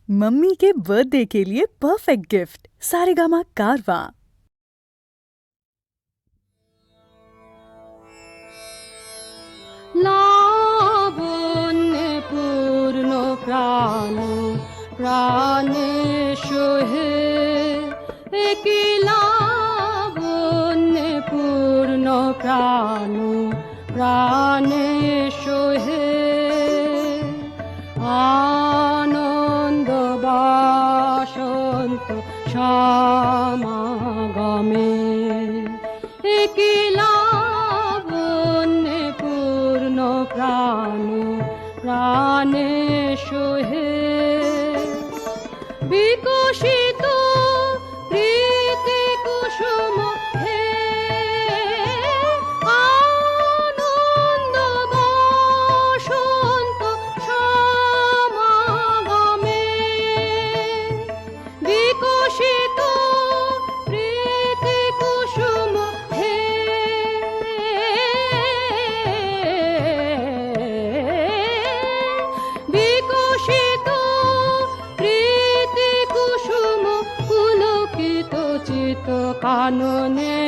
Mummy के birthday के लिए परफेक्ट गिफ्ट सारेगामा कारवा। লাবণ্যে পূর্ণ প্রাণ প্রাণে সোহে কি লাবণ্যে পূর্ণ প্রাণ প্রাণে সোহে আনন্দ বাসন্ত সমাগমে কি লাবণ্যে পূর্ণ প্রাণ প্রাণে সোহে বিকশিত প্রীতি কুসুম হে আনন্দ বসন্ত সমাগমে বিকশিত প্রীতি কুসুম হে বিকশিত প্রীতি কুসুম পুলকিত চিত কাননে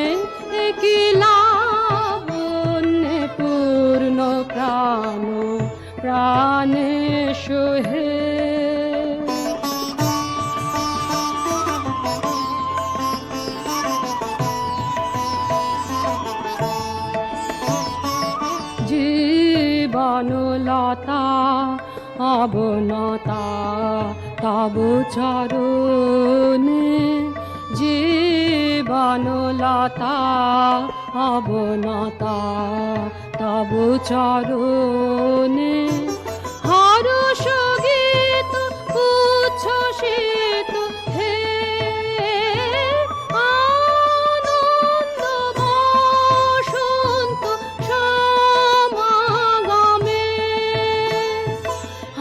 কি লাবণ্যে পূর্ণ প্রাণ প্রাণে সোহে জীবনলতা অবনতা তব চরণে জীবনলতা অবনতা তব চরণে হর্ষ গীত উচ্ছ্বসিত হে আনন্দ বসন্ত সমাগমে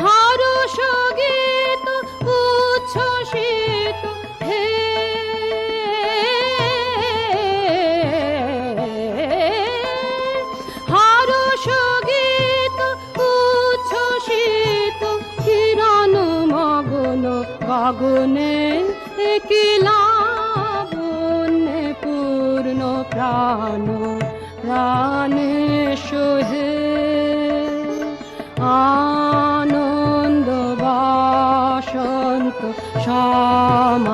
হর্ষ গীত উচ্ছ্বসিত হে হর্ষ গীত উচ্ছ্বসিত কিরণ মগ্ন গগনে কি লাবণ্যে পূর্ণ প্রাণ প্রাণে সোহে আনন্দ বাসন্ত সমাগমে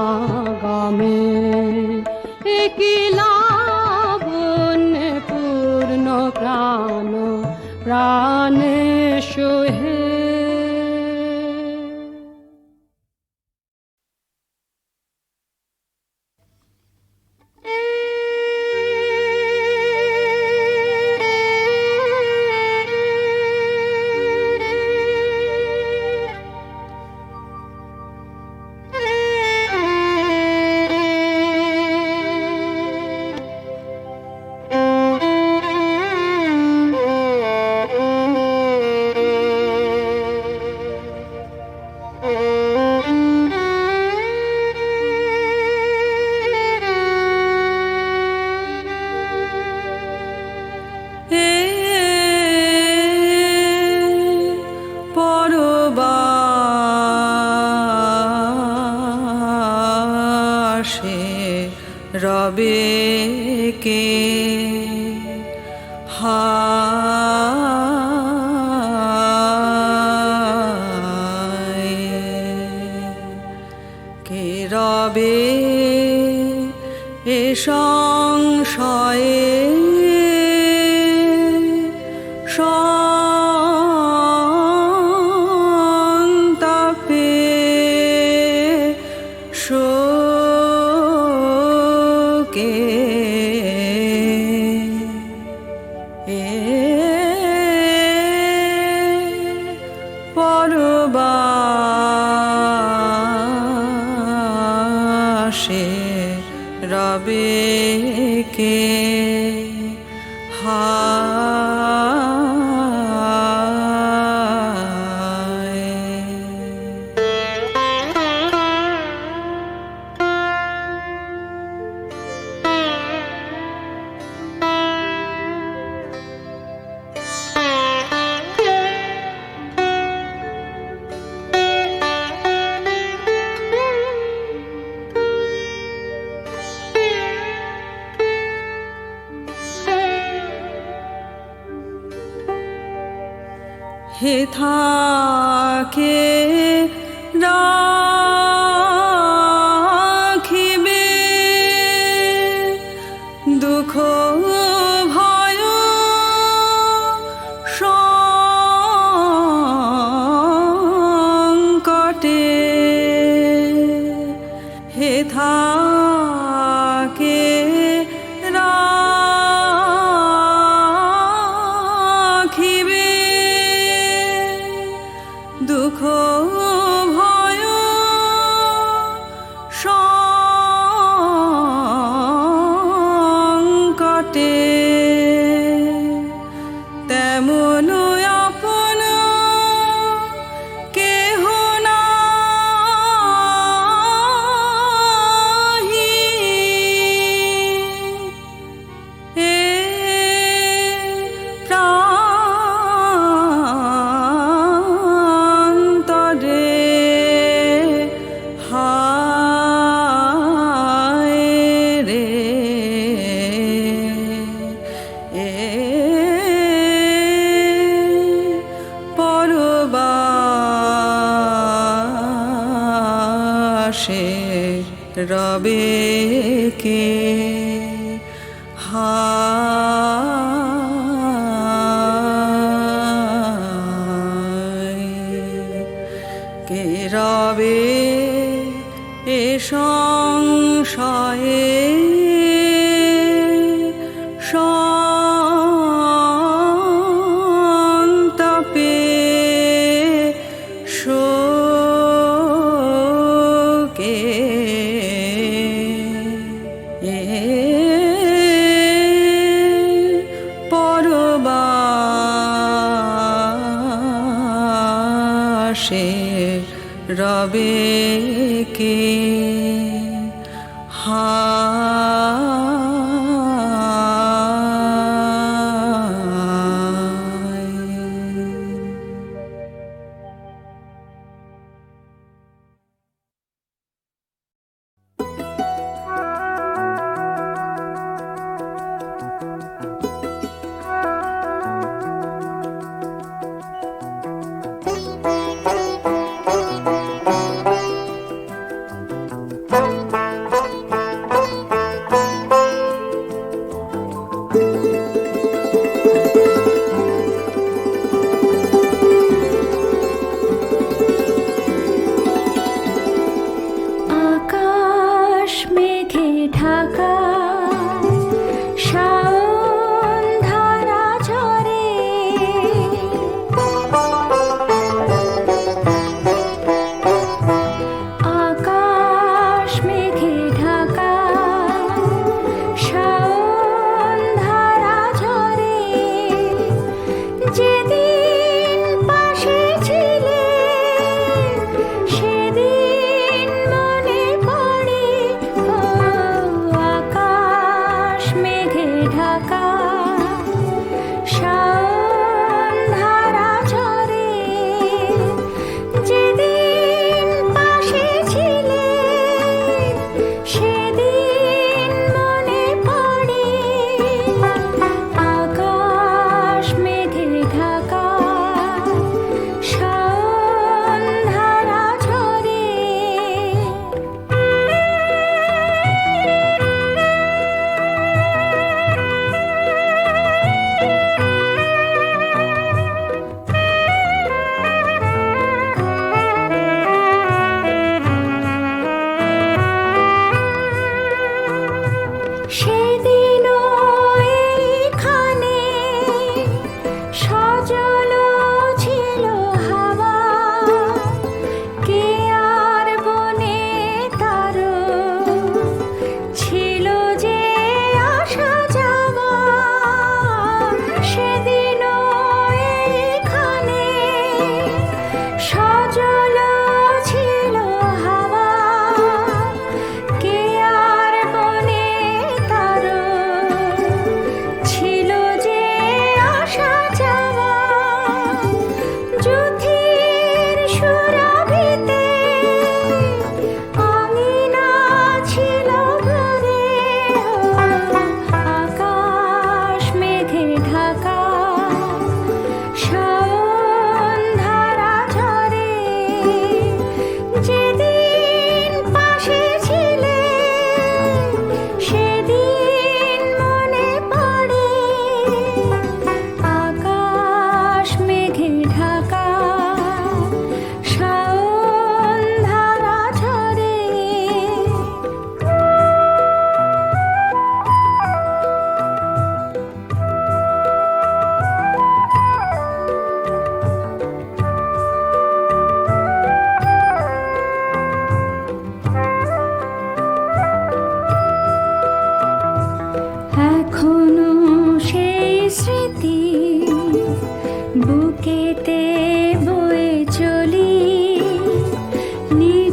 কি লাবণ্যে পূর্ণ প্রাণ প্রাণে সোহে পরবাসে রবে কে হায় কে রবে এ সংশয়ে সন্তাপে শোকে পরবাসে রবে কে হেথাকে রাখিবে দুঃখ ভয় সংকটে হেথাকে রাখিবে দুঃখ ভয় সংকটে তেমন আপন কেহ নাহি এ প্রান্তরে হায় রে এ পরবাসে রবে কে হায় কে রবে এ সংশয়ে সন্তাপে শোকে এ পরবাসে রবে কে হায়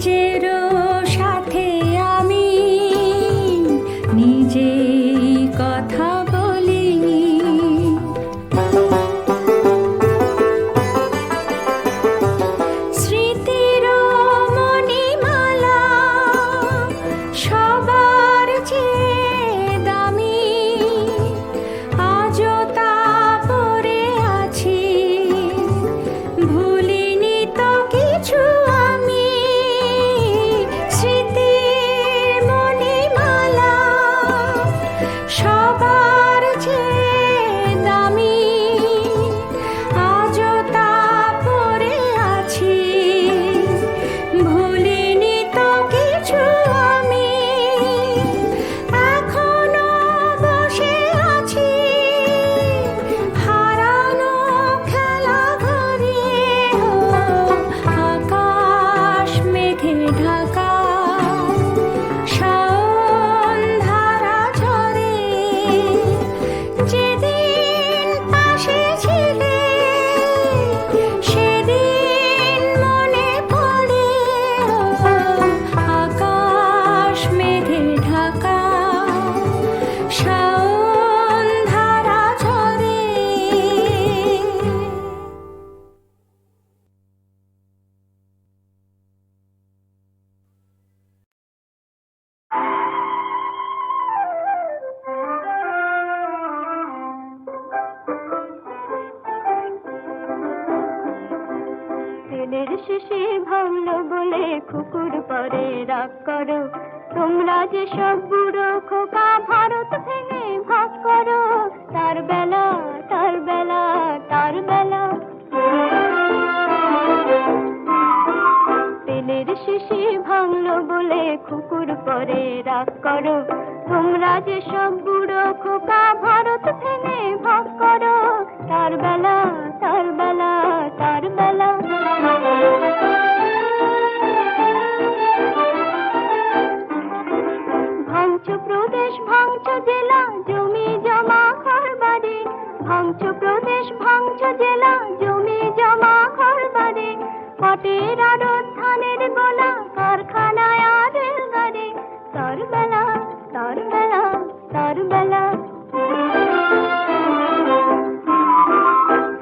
নিজেরও সাথে আমি নিজেই কথা বলি। স্মৃতির মণিমালা সবার চেয়ে দামি, আজও তা পরে আছি, ভুলিনি তো কিছু আমি। স্মৃতির মণিমালা সবার চেয়ে দামি, আজও তা পরে আছি, ভুলিনি তো কিছু আমি। এখনো বসে আছি হারানো খেলা ঘরে, আকাশ মেঘে ঢাকা, শাওন ধারা ঝরে। যেদিন পাশে ছিলে সেদিন মনে পড়ে, আকাশ মেঘে ঢাকা, শাওন ধারা ঝরে। তেলের শেষে ভাঙলো বলে কুকুর পরে রাগ করো, তোমরা যে সব বুড়ো খোকা ভারত ভেঙে ভাগ করো। তার বেলা তার বেলা তার বেলা, তেলের শেষে ভাঙলো বলে কুকুর পরে রাগ করো, তোমরা যে সব বুড়ো খোকা ভারত ভেঙে ভাগ করো। তার বেলা তার বেলা তার বেলা। ভাঙছো প্রদেশ ভাঙছো জেলা, জমি জমা ঘরবাড়ি। ভাঙছো প্রদেশ ভাঙছো জেলা, জমি জমা ঘরবাড়ি। পাটের আড়ত ধানের গোলা, কারখানায় আর রেলগাড়ি। তার বেলা তার বেলা তার বেলা।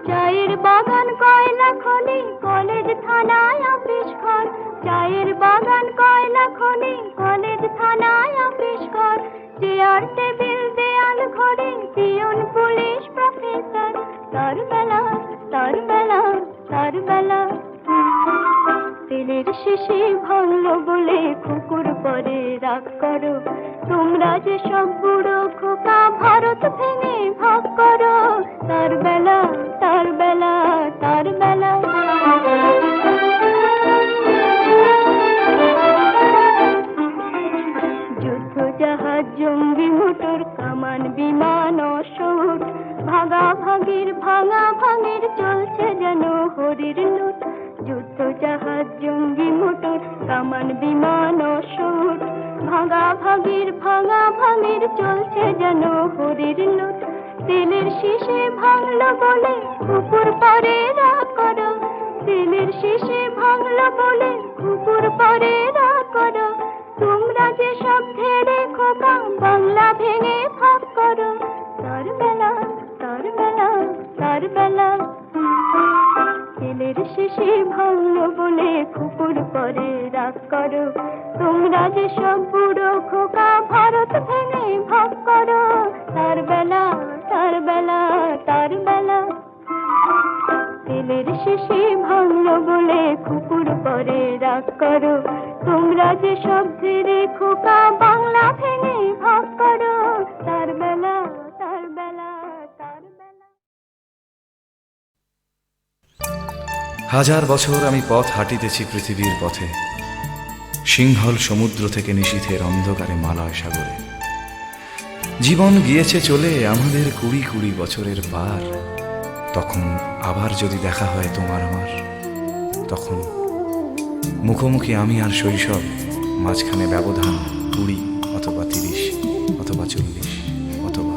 চায়ের বাগান কয়লা খনি, কলেজ থানায় অফিস ঘর। চায়ের বাগান কয়লা খনি, কলেজ থানায় অফিস ঘর। চেয়ার টেবিল দেয়াল ঘরে, পিয়ন পুলিশ প্রফেসর। তার বেলা তার বেলা তার বেলা। তেলের শেষে ভাঙলো বলে কুকুর পরে রাগ করো, তোমরা যে সব বুড়ো খোকা ভারত ভেঙে ভাগ করো। তার বেলা তার বেলা তার বেলা। যুদ্ধ জাহাজ জঙ্গি মোটর, কামান বিমান অসুট। ভাগাভাগির ভাঙা ভাঙির চলছে যেন হরির লুট। যুদ্ধ জাহাজ জঙ্গি মোটর, কামান বিমান অসুট। ভাগাভাগির ভাঙা ভাঙির চলছে যেন হরির লুট। তেলের শেষে ভাঙলো বলে কুকুর পরে রাগ করো, তেলের শেষে ভাঙলো বলে কুকুর পরে রাগ করো। তোমরা যে সব ঢেড়ে খোকা বাংলা ভেঙে ভাগ করো। তার বেলা তার বেলা তার বেলা। তেলের শেষে ভাঙলো বলে কুকুর পরে রাগ করো, তোমরা যে সব বুড়ো খোকা ভারত ভেঙে ভাগ করো। তার বেলা তার বেলা তার বেলা। তেলের শেষে ভাঙলো বলে কুকুর পরে রাগ করো, তোমরা যে সব ছেড়ে খোকা বাংলা ভেঙে ভাগ করো। তার বেলা তার বেলা তার বেলা। হাজার বছর আমি পথ হাঁটিতেছি পৃথিবীর পথে, সিংহল সমুদ্র থেকে নিশীথের অন্ধকারে মালয় সাগরে। জীবন গিয়েছে চলে আমাদের 20 বছরের পার। তখন আবার যদি দেখা হয় তোমার আমার, তখন মুখোমুখি আমি আর শৈশব, মাঝখানে ব্যবধান 20 অথবা 30 অথবা 40 অথবা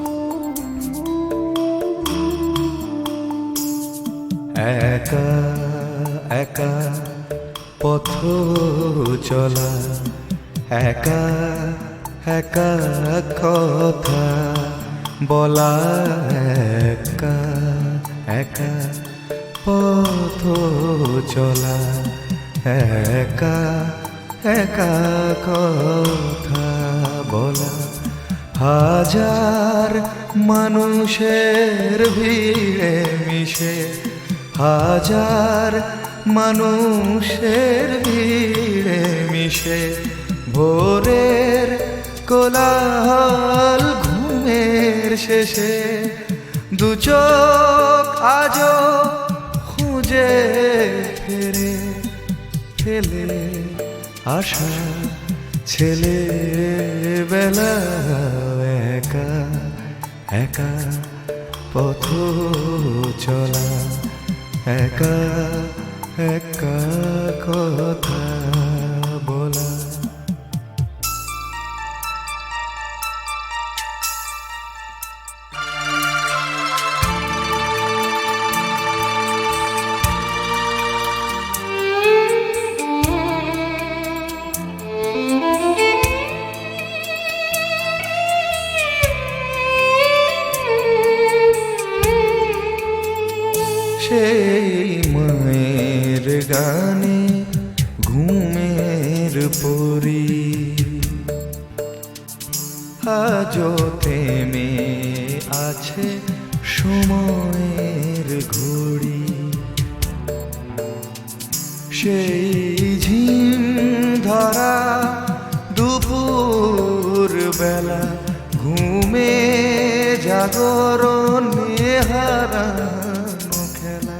একা একা পথ চলা, একা একা কথা বলা, একা একা পথ চলা, একা একা কথা বলা। হাজার মানুষের ভিড়ে মিশে, হাজার মানুষের ভিড়ে মিশে, ভোরের কোলাহল ঘুমের শেষে, দু চোখ আজও খুঁজে ফেরে, ফেলে আসা ছেলেবেলা। একা একা পথ চলা, একা একা কথা বলা। সেই মায়ের গানে ঘুমের পরি, আজও থেমে আছে সময়ের ঘড়ি। সেই ঝিম ধরা দুপুর বেলা, ঘুমে জাগরণে হারানো খেলা।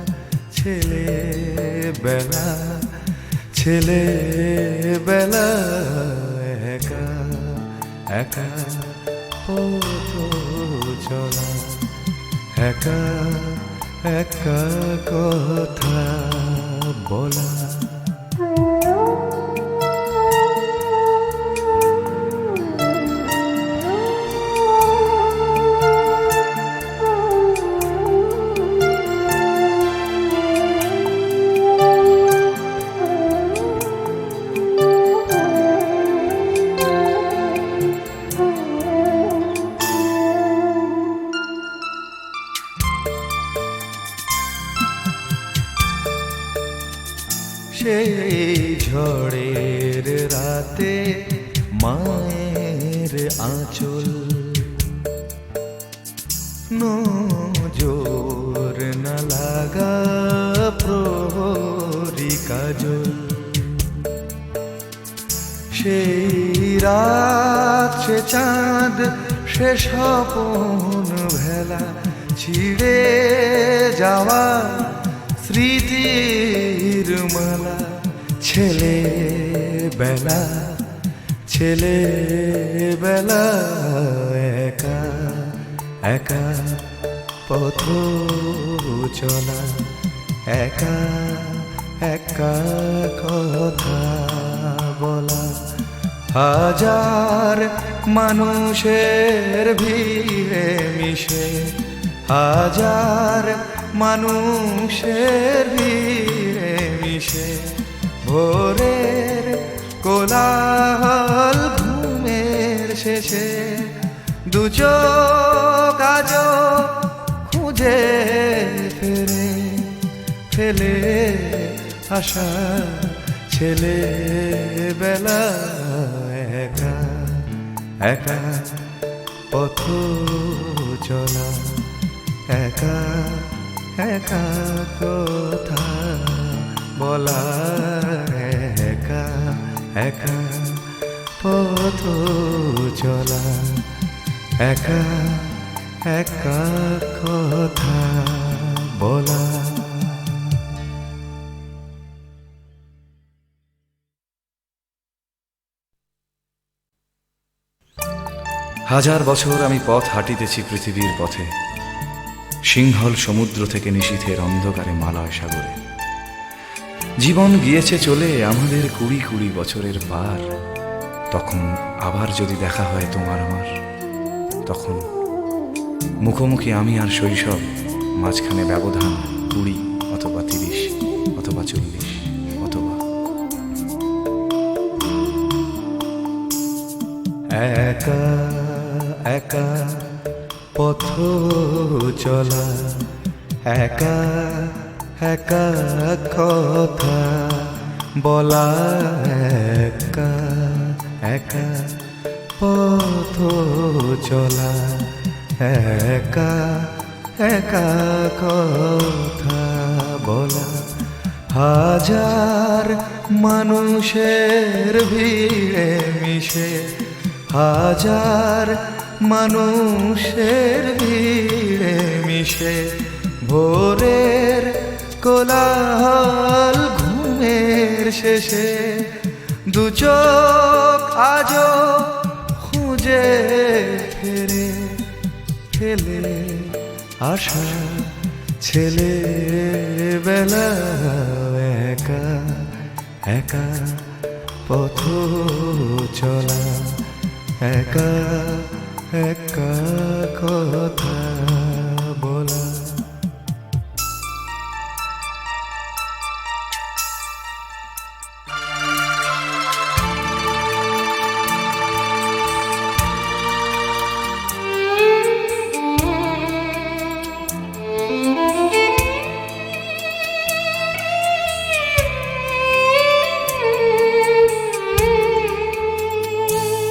ছেলেবেলা ছেলেবেলা, একা একা পথ চলা, একা একা কথা বলা। সেই ঝড়ের রাতে মায়ের আঁচল, নজর না লাগা প্রহরী কাজল। সেই রাত সে চাঁদ, সে স্বপন ভেলা, ছিঁড়ে যাওয়া স্মৃতির মালা। ছেলেবেলা ছেলেবেলা, একা একা পথ চলা, একা একা কথা বলা। হাজার মানুষের ভিড়ে মিশে, হাজার মানুষের ভিড়ে মিশে, ভোরের কোলাহল ঘুমের শেষে, দু চোখ আজও খুঁজে ফেরে, ফেলে আসা ছেলেবেলা। একা একা পথ চলা, একা একা কথা বলা। একা একা পথ চলা, একা একা কথা বলা। হাজার বছর আমি পথ হাঁটিতেছি পৃথিবীর পথে, সিংহল সমুদ্র থেকে নিশীথের অন্ধকারে মালয় সাগরে। জীবন গিয়েছে চলে আমাদের 20 বছরের পার। তখন আবার যদি দেখা হয় তোমার আমার, তখন মুখোমুখি আমি আর শৈশব, মাঝখানে ব্যবধান 20 অথবা 30 অথবা 40 অথবা একা একা পথ চলা, একা একা কথা বলা, একা একা পথ চলা, একা একা কথা বলা। হাজার মানুষের ভিড়ে মিশে, হাজার মানুষের ভিড়ে মিশে, ভোরের কোলাহল ঘুমের শেষে, দু চোখ আজও খুঁজে ফেরে ফেলে আশা ছেলেবেলা। একা একা পথ চলা, একা একা কথা বলা।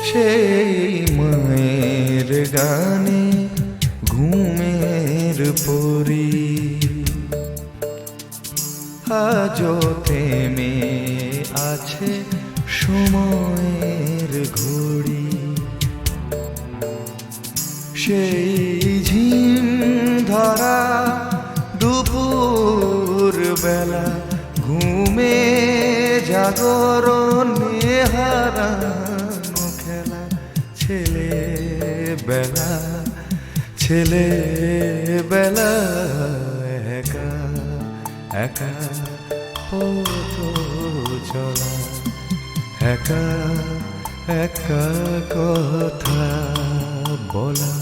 সেই মায়ের গানে ঘুমের পরি, আজও থেমে আছে সময়ের ঘড়ি। সেই ঝিম ধরা দুপুর বেলা, ঘুমে জাগরণে হারানো খেলা। ছেলেবেলা ছেলেবেলা, একা একা পথ চলা, একা একা কথা বলা।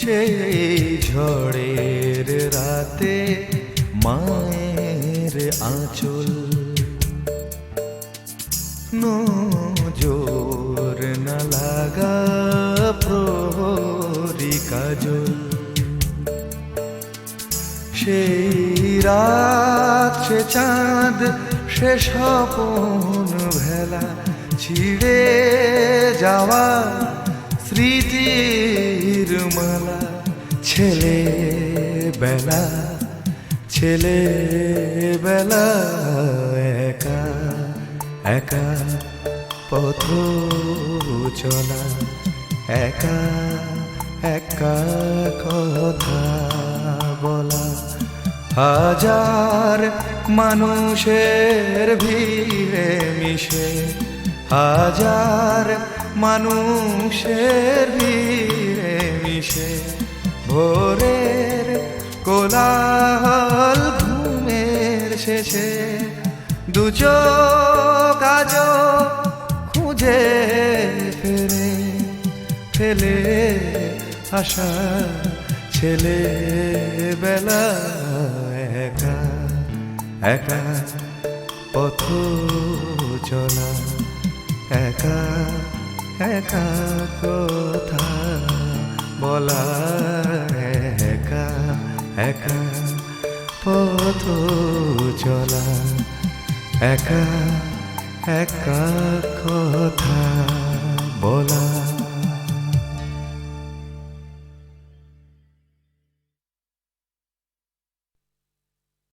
সেই ঝড়ের রাতে মায়ের আঁচল, নজর না লাগা প্রহরী কাজল। সেই রাত সে চাঁদ সে স্বপন ভেলা, ছিড়ে যাওয়া স্মৃতির মালা। ছেলেবেলা ছেলেবেলা, একা একা পথ চলা, একা একা কথা বলা। হাজার মানুষের ভিড়ে মিশে, হাজার মানুষের ভিড়ে মিশে, ভোরের কোলাহল ঘুমের শেষে, দু চোখ আজও খুঁজে ফেরে ফেলে আশা ছেলেবেলা। একা একা পথ চলা, একা একা কথা বলা, একা একা পথ চলা, একা একা কথা বলা।